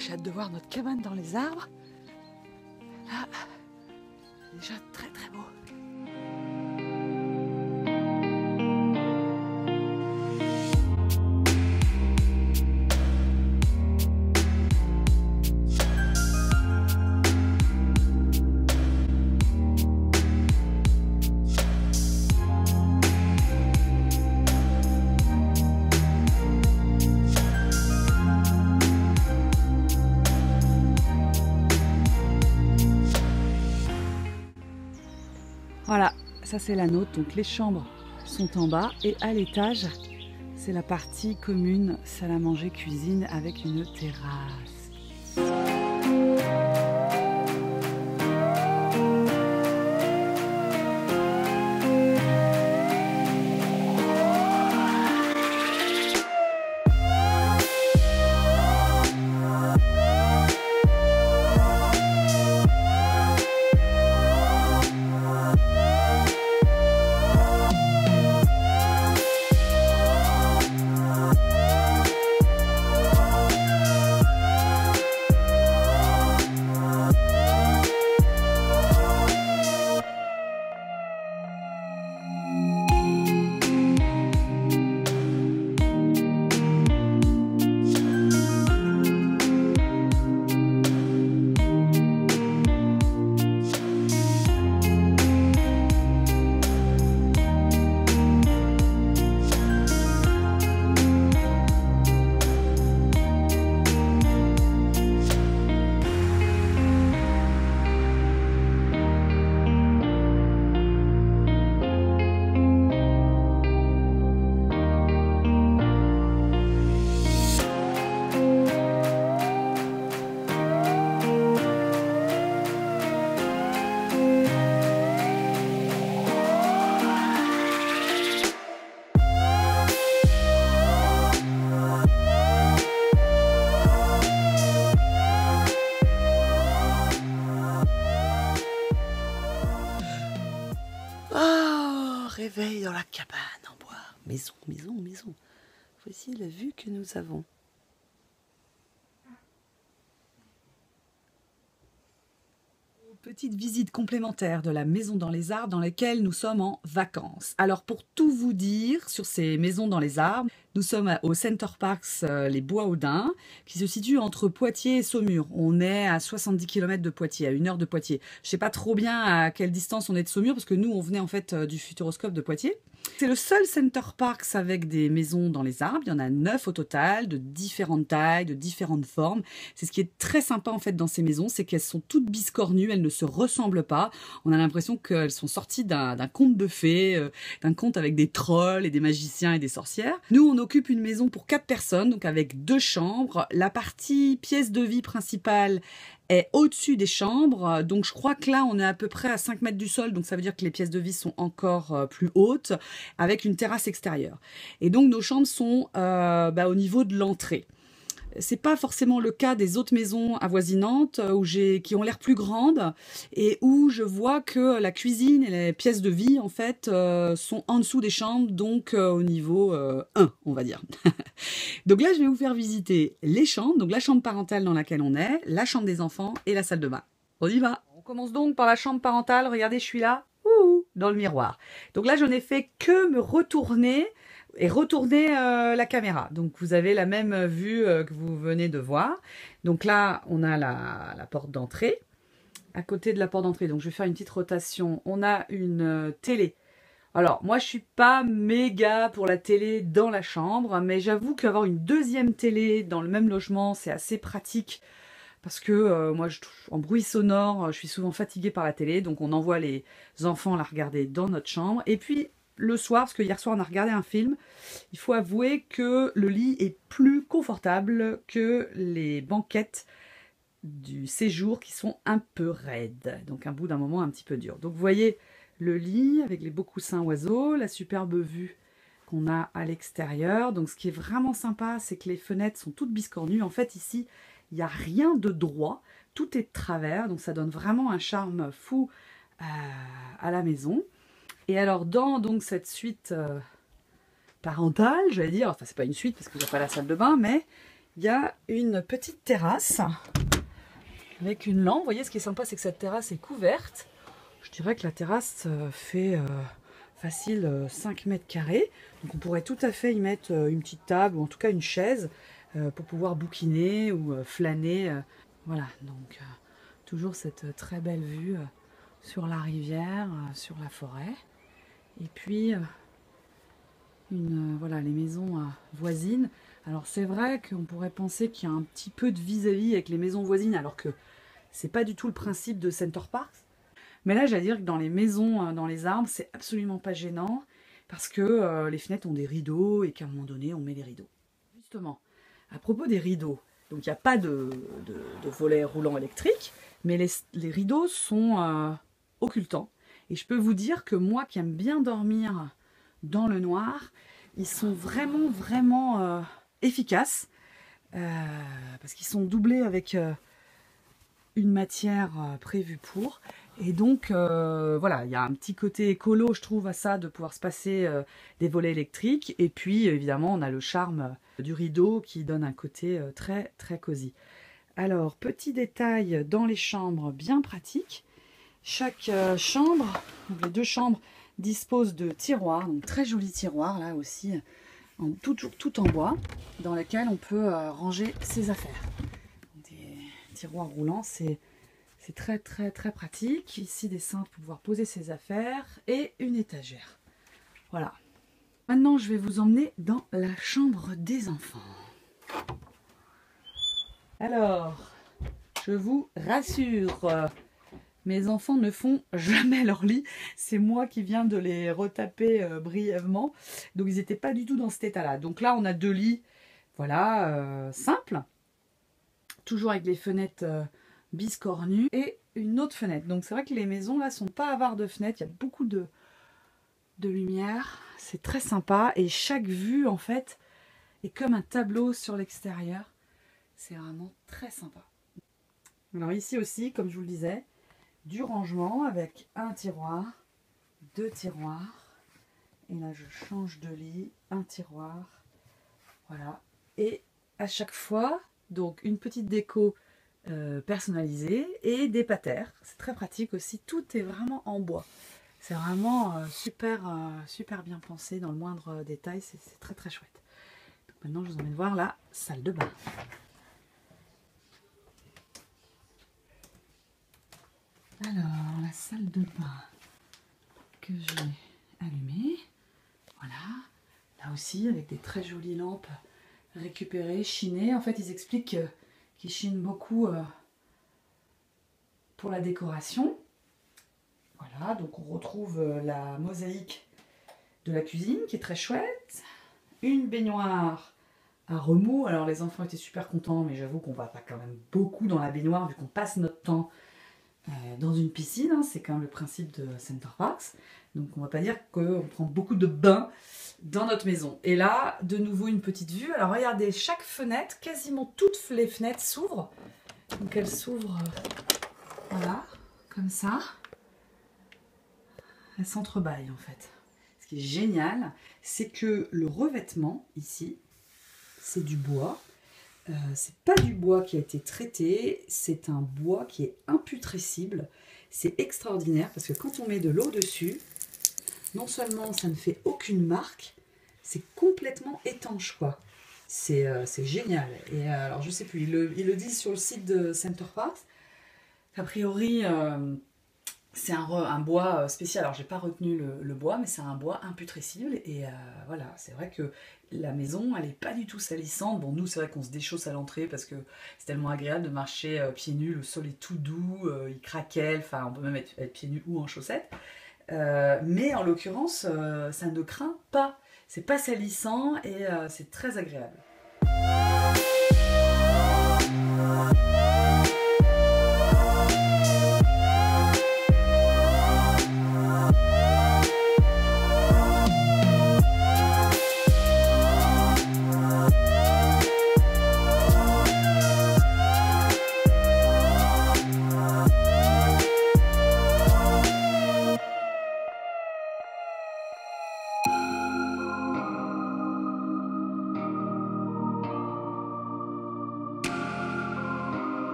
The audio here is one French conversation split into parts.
J'ai hâte de voir notre cabane dans les arbres. Là, déjà très très beau. Voilà, ça c'est la nôtre, donc les chambres sont en bas et à l'étage, c'est la partie commune, salle à manger, cuisine avec une terrasse. Réveil dans la cabane en bois. Maison, maison, maison. Voici la vue que nous avons. Petite visite complémentaire de la maison dans les arbres dans laquelle nous sommes en vacances. Alors pour tout vous dire sur ces maisons dans les arbres, nous sommes au Center Parcs les Bois-Audin qui se situe entre Poitiers et Saumur. On est à 70 km de Poitiers, à 1 heure de Poitiers. Je sais pas trop bien à quelle distance on est de Saumur parce que nous on venait en fait du Futuroscope de Poitiers. C'est le seul Center Parcs avec des maisons dans les arbres. Il y en a 9 au total, de différentes tailles, de différentes formes. C'est ce qui est très sympa en fait dans ces maisons, c'est qu'elles sont toutes biscornues, elles ne se ressemblent pas. On a l'impression qu'elles sont sorties d'un conte de fées, d'un conte avec des trolls et des magiciens et des sorcières. Nous, on occupe une maison pour 4 personnes, donc avec 2 chambres. La partie pièce de vie principale est au-dessus des chambres, donc je crois que là on est à peu près à 5 mètres du sol, donc ça veut dire que les pièces de vie sont encore plus hautes, avec une terrasse extérieure. Et donc nos chambres sont au niveau de l'entrée. C'est pas forcément le cas des autres maisons avoisinantes qui ont l'air plus grandes et où je vois que la cuisine et les pièces de vie en fait sont en dessous des chambres, donc au niveau 1 on va dire. Donc là je vais vous faire visiter les chambres, donc la chambre parentale dans laquelle on est, la chambre des enfants et la salle de bain. On y va. On commence donc par la chambre parentale, regardez je suis là, dans le miroir. Donc là je n'ai fait que me retourner et retourner la caméra. Donc vous avez la même vue que vous venez de voir. Donc là, on a la porte d'entrée. À côté de la porte d'entrée, donc je vais faire une petite rotation. On a une télé. Alors moi, je suis pas méga pour la télé dans la chambre, mais j'avoue qu'avoir une deuxième télé dans le même logement, c'est assez pratique. Parce que moi, en bruit sonore, je suis souvent fatiguée par la télé. Donc on envoie les enfants la regarder dans notre chambre. Et puis le soir, parce que hier soir on a regardé un film, il faut avouer que le lit est plus confortable que les banquettes du séjour qui sont un peu raides. Donc un bout d'un moment un petit peu dur. Donc vous voyez le lit avec les beaux coussins oiseaux, la superbe vue qu'on a à l'extérieur. Donc ce qui est vraiment sympa, c'est que les fenêtres sont toutes biscornues. En fait ici, il n'y a rien de droit, tout est de travers. Donc ça donne vraiment un charme fou à la maison. Et alors dans donc cette suite parentale, je vais dire, enfin c'est pas une suite parce qu'il n'y a pas la salle de bain, mais il y a une petite terrasse avec une lampe. Vous voyez, ce qui est sympa, c'est que cette terrasse est couverte. Je dirais que la terrasse fait facile 5 mètres carrés. Donc on pourrait tout à fait y mettre une petite table ou en tout cas une chaise pour pouvoir bouquiner ou flâner. Voilà, donc toujours cette très belle vue sur la rivière, sur la forêt. Et puis voilà, les maisons voisines. Alors c'est vrai qu'on pourrait penser qu'il y a un petit peu de vis-à-vis avec les maisons voisines, alors que c'est pas du tout le principe de Center Parcs. Mais là, j'allais dire que dans les maisons, dans les arbres, c'est absolument pas gênant, parce que les fenêtres ont des rideaux, et qu'à un moment donné, on met les rideaux. Justement, à propos des rideaux, donc il n'y a pas de volet roulant électrique, mais les rideaux sont occultants. Et je peux vous dire que moi qui aime bien dormir dans le noir, ils sont vraiment efficaces, parce qu'ils sont doublés avec une matière prévue pour. Et donc voilà, il y a un petit côté écolo, je trouve, à ça, de pouvoir se passer des volets électriques. Et puis évidemment, on a le charme du rideau qui donne un côté très cosy. Alors, petit détail dans les chambres bien pratique. Chaque chambre, donc les deux chambres, disposent de tiroirs, donc très jolis tiroirs là aussi, tout en bois, dans lesquels on peut ranger ses affaires. Des tiroirs roulants, c'est très pratique. Ici des cintres pour pouvoir poser ses affaires et une étagère. Voilà. Maintenant, je vais vous emmener dans la chambre des enfants. Alors, je vous rassure, mes enfants ne font jamais leur lit. C'est moi qui viens de les retaper brièvement. Donc, ils n'étaient pas du tout dans cet état-là. Donc là, on a deux lits, voilà, simples. Toujours avec les fenêtres biscornues et une autre fenêtre. Donc, c'est vrai que les maisons, là, sont pas avares de fenêtres. Il y a beaucoup de lumière. C'est très sympa. Et chaque vue, en fait, est comme un tableau sur l'extérieur. C'est vraiment très sympa. Alors ici aussi, comme je vous le disais, du rangement avec un tiroir, deux tiroirs. Et là, je change de lit, un tiroir. Voilà. Et à chaque fois, donc une petite déco personnalisée et des patères. C'est très pratique aussi. Tout est vraiment en bois. C'est vraiment super bien pensé dans le moindre détail. C'est très chouette. Donc maintenant, je vous emmène voir la salle de bain. Alors, la salle de bain que j'ai allumée, voilà, là aussi avec des très jolies lampes récupérées, chinées. En fait, ils expliquent qu'ils chinent beaucoup pour la décoration. Voilà, donc on retrouve la mosaïque de la cuisine qui est très chouette. Une baignoire à remous. Alors les enfants étaient super contents, mais j'avoue qu'on va pas quand même beaucoup dans la baignoire vu qu'on passe notre temps dans une piscine, hein, c'est quand même le principe de Center Parcs. Donc on va pas dire qu'on prend beaucoup de bains dans notre maison. Et là, de nouveau une petite vue. Alors regardez, chaque fenêtre, quasiment toutes les fenêtres s'ouvrent. Donc elles s'ouvrent, voilà, comme ça. Elles s'entrebâillent en fait. Ce qui est génial, c'est que le revêtement ici, c'est du bois. C'est pas du bois qui a été traité, c'est un bois qui est imputrescible. C'est extraordinaire parce que quand on met de l'eau dessus, non seulement ça ne fait aucune marque, c'est complètement étanche quoi. C'est génial. Et alors je sais plus, ils le disent sur le site de Center Parcs. A priori, c'est un bois spécial. Alors j'ai pas retenu le bois, mais c'est un bois imputrescible. Et voilà, c'est vrai que la maison, elle est pas du tout salissante. Bon, nous, c'est vrai qu'on se déchausse à l'entrée parce que c'est tellement agréable de marcher pieds nus. Le sol est tout doux, il craquelle. Enfin, on peut même être pieds nus ou en chaussettes. Mais en l'occurrence, ça ne craint pas. C'est pas salissant et c'est très agréable.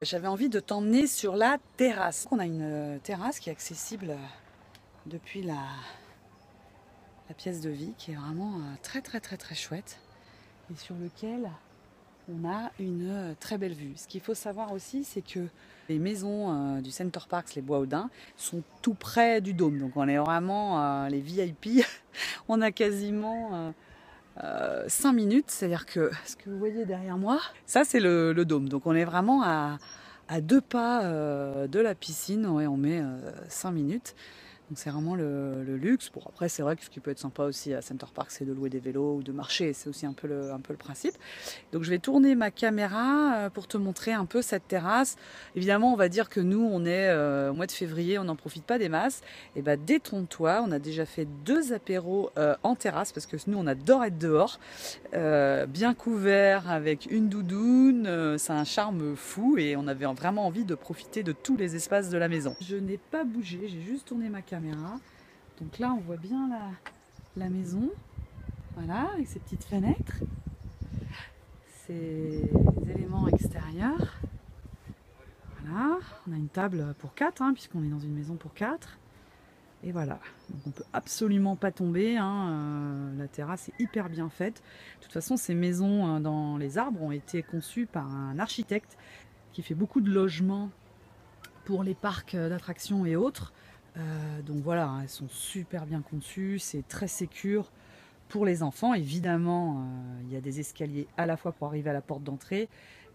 J'avais envie de t'emmener sur la terrasse. On a une terrasse qui est accessible depuis la pièce de vie, qui est vraiment très très très très chouette et sur lequel on a une très belle vue. Ce qu'il faut savoir aussi, c'est que les maisons du Center Parcs, les Bois-Audin, sont tout près du dôme. Donc on est vraiment les VIP. On a quasiment 5 minutes, c'est-à-dire que ce que vous voyez derrière moi, ça c'est le dôme. Donc on est vraiment à 2 pas de la piscine, ouais, on met 5 minutes. Donc c'est vraiment le luxe. Bon, après c'est vrai que ce qui peut être sympa aussi à Center Park, c'est de louer des vélos ou de marcher, c'est aussi un peu le principe. Donc je vais tourner ma caméra pour te montrer un peu cette terrasse. Évidemment on va dire que nous on est au mois de février, on n'en profite pas des masses. Et bah détrompe-toi, on a déjà fait 2 apéros en terrasse parce que nous on adore être dehors, bien couvert avec une doudoune, c'est un charme fou et on avait vraiment envie de profiter de tous les espaces de la maison. Je n'ai pas bougé, j'ai juste tourné ma caméra. Donc là on voit bien la maison, voilà, avec ses petites fenêtres, ses éléments extérieurs. Voilà, on a une table pour 4, hein, puisqu'on est dans une maison pour 4. Et voilà, donc on peut absolument pas tomber, hein, la terrasse est hyper bien faite. De toute façon, ces maisons dans les arbres ont été conçues par un architecte qui fait beaucoup de logements pour les parcs d'attractions et autres. Donc voilà, hein, elles sont super bien conçues, c'est très sécure pour les enfants. Évidemment, il y a des escaliers à la fois pour arriver à la porte d'entrée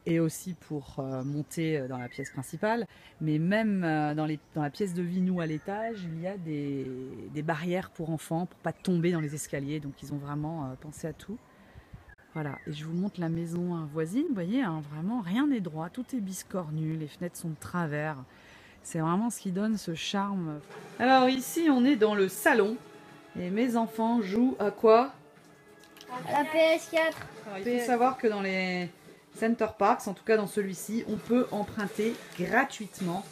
et aussi pour monter dans la pièce principale. Mais même dans la pièce de vie, nous à l'étage, il y a des barrières pour enfants pour pas tomber dans les escaliers. Donc ils ont vraiment pensé à tout. Voilà, et je vous montre la maison voisine. Vous voyez, hein, vraiment rien n'est droit, tout est biscornu, les fenêtres sont de travers. C'est vraiment ce qui donne ce charme. Alors ici, on est dans le salon. Et mes enfants jouent à quoi? La PS4. Alors, il faut savoir que dans les Center Parcs, en tout cas dans celui-ci, on peut emprunter gratuitement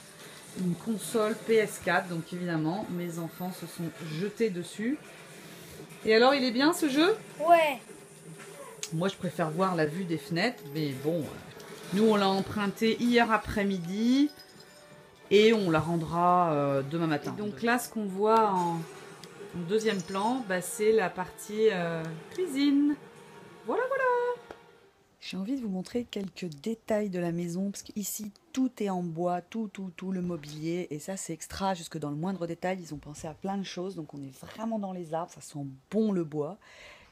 une console PS4. Donc évidemment, mes enfants se sont jetés dessus. Et alors, il est bien ce jeu? Ouais. Moi, je préfère voir la vue des fenêtres. Mais bon, nous, on l'a emprunté hier après-midi. Et on la rendra demain matin. Et donc là, ce qu'on voit en deuxième plan, bah, c'est la partie cuisine. Voilà, voilà. J'ai envie de vous montrer quelques détails de la maison, parce qu'ici, tout est en bois, tout le mobilier. Et ça, c'est extra, jusque dans le moindre détail. Ils ont pensé à plein de choses, donc on est vraiment dans les arbres, ça sent bon le bois.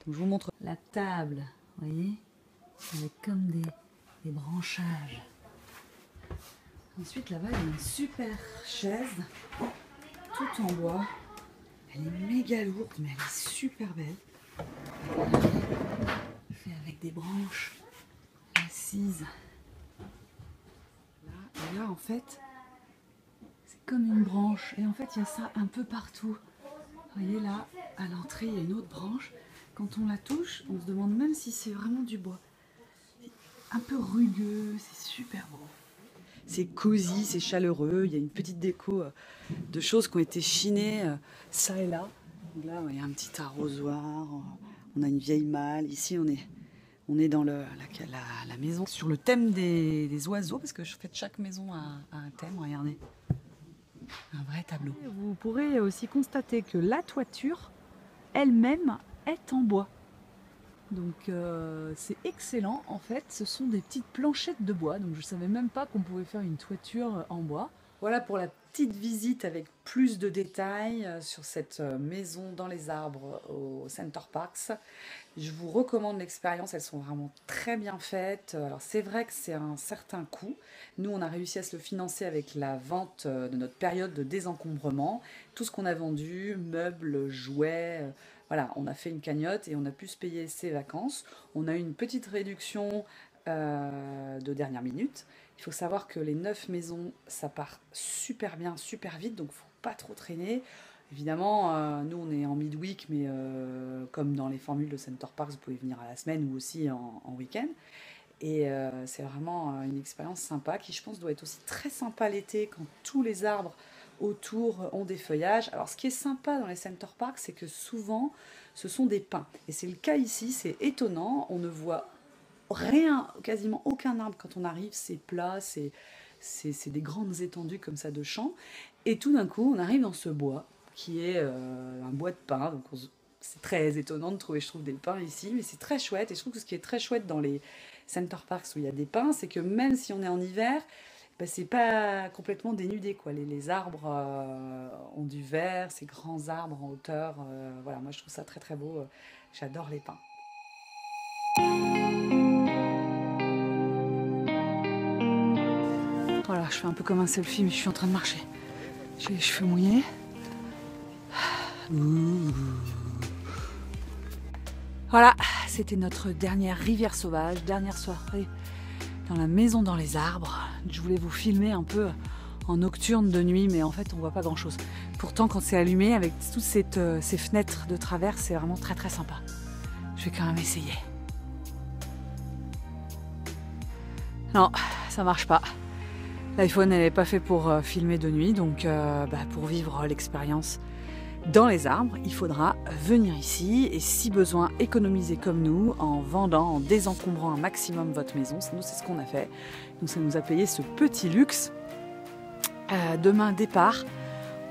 Donc je vous montre la table, vous voyez, avec comme des branchages. Ensuite, là-bas, il y a une super chaise, tout en bois. Elle est méga lourde, mais elle est super belle. Fait avec des branches assises. Là, et là, en fait, c'est comme une branche. Et en fait, il y a ça un peu partout. Vous voyez, là, à l'entrée, il y a une autre branche. Quand on la touche, on se demande même si c'est vraiment du bois. C'est un peu rugueux, c'est super beau. C'est cosy, c'est chaleureux, il y a une petite déco de choses qui ont été chinées ça et là. Donc là, il y a un petit arrosoir, on a une vieille malle. Ici, on est dans la maison sur le thème des oiseaux, parce que chaque maison a un thème, regardez. Un vrai tableau. Vous pourrez aussi constater que la toiture elle-même est en bois. Donc c'est excellent, en fait, ce sont des petites planchettes de bois, donc je ne savais même pas qu'on pouvait faire une toiture en bois. Voilà pour la petite visite avec plus de détails sur cette maison dans les arbres au Center Parcs. Je vous recommande l'expérience, elles sont vraiment très bien faites. Alors c'est vrai que c'est un certain coût. Nous, on a réussi à se le financer avec la vente de notre période de désencombrement. Tout ce qu'on a vendu, meubles, jouets, voilà, on a fait une cagnotte et on a pu se payer ses vacances. On a eu une petite réduction de dernière minute. Il faut savoir que les 9 maisons, ça part super bien, super vite, donc il ne faut pas trop traîner. Évidemment, nous on est en midweek, mais comme dans les formules de Center Parcs, vous pouvez venir à la semaine ou aussi en week-end. Et c'est vraiment une expérience sympa qui, je pense, doit être aussi très sympa l'été quand tous les arbres autour ont des feuillages. Alors ce qui est sympa dans les Center Parcs, c'est que souvent ce sont des pins. Et c'est le cas ici, c'est étonnant, on ne voit rien, quasiment aucun arbre quand on arrive, c'est plat, c'est des grandes étendues comme ça de champs. Et tout d'un coup, on arrive dans ce bois qui est un bois de pin. Donc c'est très étonnant de trouver, je trouve, des pins ici, mais c'est très chouette. Et je trouve que ce qui est très chouette dans les Center Parks où il y a des pins, c'est que même si on est en hiver, bah, c'est pas complètement dénudé, quoi. Les arbres ont du vert, ces grands arbres en hauteur. Voilà, moi je trouve ça très très beau. J'adore les pins. Voilà, je fais un peu comme un selfie, mais je suis en train de marcher. J'ai les cheveux mouillés. Voilà, c'était notre dernière rivière sauvage, dernière soirée dans la maison dans les arbres. Je voulais vous filmer un peu en nocturne de nuit, mais en fait on voit pas grand chose. Pourtant quand c'est allumé, avec toutes ces fenêtres de travers, c'est vraiment très très sympa. Je vais quand même essayer. Non, ça marche pas. L'iPhone n'est pas fait pour filmer de nuit, donc pour vivre l'expérience dans les arbres, il faudra venir ici et si besoin économiser comme nous en vendant, en désencombrant un maximum votre maison. Nous c'est ce qu'on a fait, donc ça nous a payé ce petit luxe. Demain départ,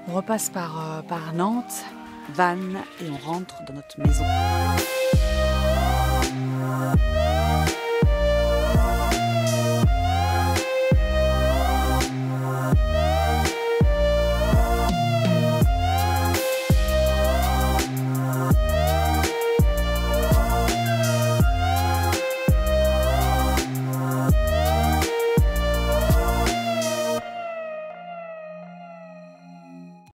on repasse par Nantes, Vannes et on rentre dans notre maison.